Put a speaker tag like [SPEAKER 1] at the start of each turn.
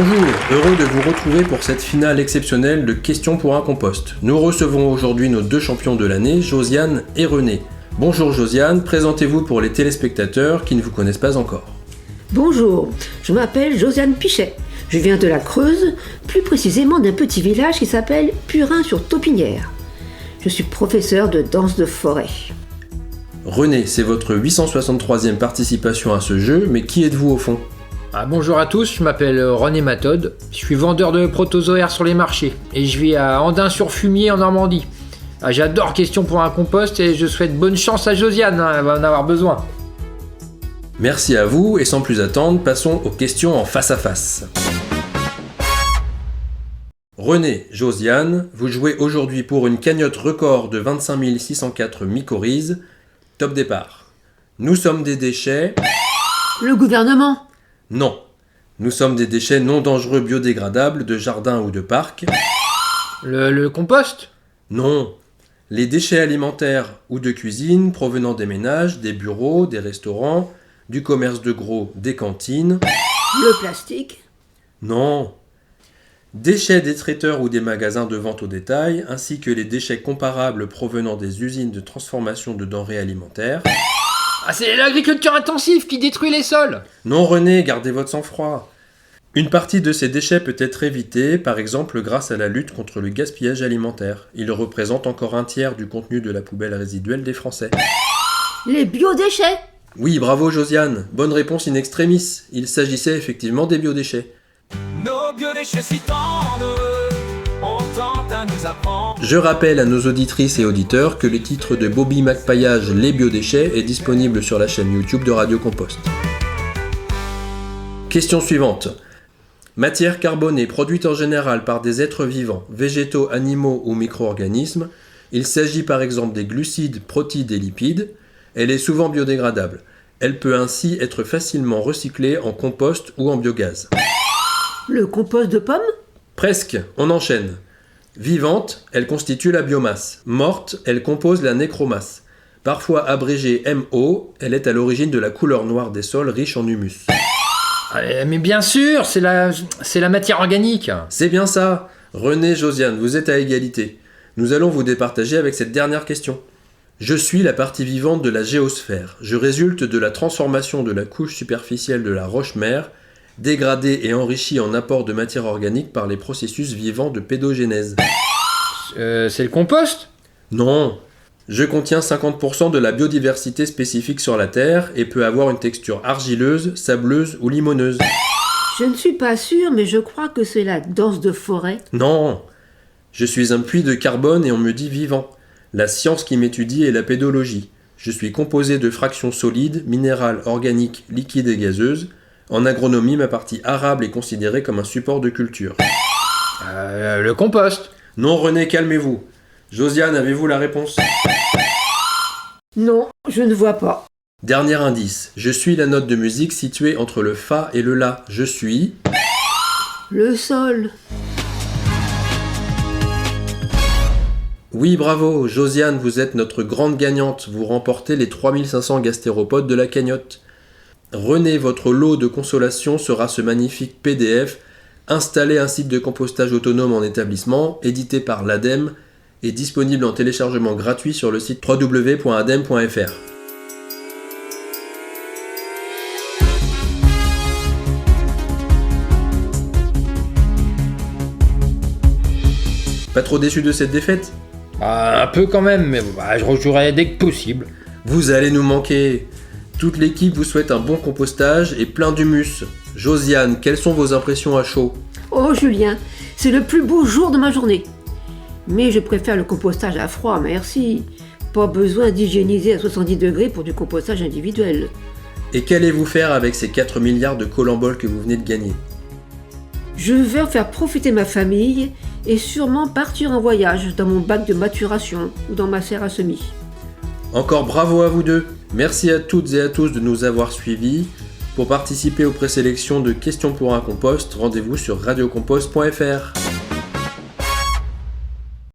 [SPEAKER 1] Bonjour, heureux de vous retrouver pour cette finale exceptionnelle de Questions pour un compost. Nous recevons aujourd'hui nos deux champions de l'année, Josiane et René. Bonjour Josiane, présentez-vous pour les téléspectateurs qui ne vous connaissent pas encore.
[SPEAKER 2] Bonjour, je m'appelle Josiane Pichet. Je viens de la Creuse, plus précisément d'un petit village qui s'appelle Purin-sur-Taupinière. Je suis professeur de danse de forêt.
[SPEAKER 1] René, c'est votre 863e participation à ce jeu, mais qui êtes-vous au fond ?
[SPEAKER 3] Bonjour à tous, je m'appelle René Mathode, je suis vendeur de protozoaires sur les marchés et je vis à Andin-sur-Fumier en Normandie. J'adore Questions pour un compost et je souhaite bonne chance à Josiane, elle va en avoir besoin.
[SPEAKER 1] Merci à vous et sans plus attendre, passons aux questions en face à face. René, Josiane, vous jouez aujourd'hui pour une cagnotte record de 25 604 mycorhizes. Top départ. Nous sommes des déchets...
[SPEAKER 2] Le gouvernement ?
[SPEAKER 1] Non. Nous sommes des déchets non dangereux biodégradables de jardin ou de parc.
[SPEAKER 3] Le compost ?
[SPEAKER 1] Non. Les déchets alimentaires ou de cuisine provenant des ménages, des bureaux, des restaurants, du commerce de gros, des cantines.
[SPEAKER 2] Le plastique ?
[SPEAKER 1] Non. Déchets des traiteurs ou des magasins de vente au détail, ainsi que les déchets comparables provenant des usines de transformation de denrées alimentaires.
[SPEAKER 3] C'est l'agriculture intensive qui détruit les sols.
[SPEAKER 1] Non René, gardez votre sang-froid. Une partie de ces déchets peut être évitée, par exemple grâce à la lutte contre le gaspillage alimentaire. Il représente encore un tiers du contenu de la poubelle résiduelle des Français.
[SPEAKER 2] Les biodéchets ?
[SPEAKER 1] Oui, bravo Josiane. Bonne réponse in extremis. Il s'agissait effectivement des biodéchets.
[SPEAKER 4] Nos biodéchets si tendres, on tente à nous apprendre.
[SPEAKER 1] Je rappelle à nos auditrices et auditeurs que le titre de Bobby McPaillage Les biodéchets est disponible sur la chaîne YouTube de Radio Compost. Question suivante. Matière carbonée produite en général par des êtres vivants, végétaux, animaux ou micro-organismes. Il s'agit par exemple des glucides, protides et lipides. Elle est souvent biodégradable. Elle peut ainsi être facilement recyclée en compost ou en biogaz.
[SPEAKER 2] Le compost de pommes ?
[SPEAKER 1] Presque, on enchaîne. Vivante, elle constitue la biomasse. Morte, elle compose la nécromasse. Parfois abrégée MO, elle est à l'origine de la couleur noire des sols riches en humus.
[SPEAKER 3] Mais bien sûr, c'est la matière organique.
[SPEAKER 1] C'est bien ça. René, Josiane, vous êtes à égalité. Nous allons vous départager avec cette dernière question. Je suis la partie vivante de la géosphère. Je résulte de la transformation de la couche superficielle de la roche-mère, dégradée et enrichie en apport de matière organique par les processus vivants de pédogénèse.
[SPEAKER 3] C'est le compost ?
[SPEAKER 1] Non. Je contiens 50% de la biodiversité spécifique sur la Terre et peut avoir une texture argileuse, sableuse ou limoneuse.
[SPEAKER 2] Je ne suis pas sûre, mais je crois que c'est la danse de forêt.
[SPEAKER 1] Non. Je suis un puits de carbone et on me dit vivant. La science qui m'étudie est la pédologie. Je suis composé de fractions solides, minérales, organiques, liquides et gazeuses. En agronomie, ma partie arable est considérée comme un support de culture.
[SPEAKER 3] Le compost.
[SPEAKER 1] Non René, calmez-vous. Josiane, avez-vous la réponse ?
[SPEAKER 2] Non, je ne vois pas.
[SPEAKER 1] Dernier indice. Je suis la note de musique située entre le Fa et le La. Je suis...
[SPEAKER 2] Le sol.
[SPEAKER 1] Oui, bravo, Josiane, vous êtes notre grande gagnante. Vous remportez les 3500 gastéropodes de la cagnotte. René, votre lot de consolation sera ce magnifique PDF, installer un site de compostage autonome en établissement, édité par l'ADEME, et disponible en téléchargement gratuit sur le site www.adem.fr. Pas trop déçu de cette défaite ?
[SPEAKER 3] Un peu quand même, mais je rejouerai dès que possible.
[SPEAKER 1] Vous allez nous manquer. Toute l'équipe vous souhaite un bon compostage et plein d'humus. Josiane, quelles sont vos impressions à chaud ?
[SPEAKER 2] Oh Julien, c'est le plus beau jour de ma journée. Mais je préfère le compostage à froid, merci. Pas besoin d'hygiéniser à 70 degrés pour du compostage individuel.
[SPEAKER 1] Et qu'allez-vous faire avec ces 4 milliards de colamboles que vous venez de gagner ?
[SPEAKER 2] Je vais en faire profiter ma famille et sûrement partir en voyage dans mon bac de maturation ou dans ma serre à semis.
[SPEAKER 1] Encore bravo à vous deux. Merci à toutes et à tous de nous avoir suivis. Pour participer aux présélections de Questions pour un compost, rendez-vous sur radiocompost.fr.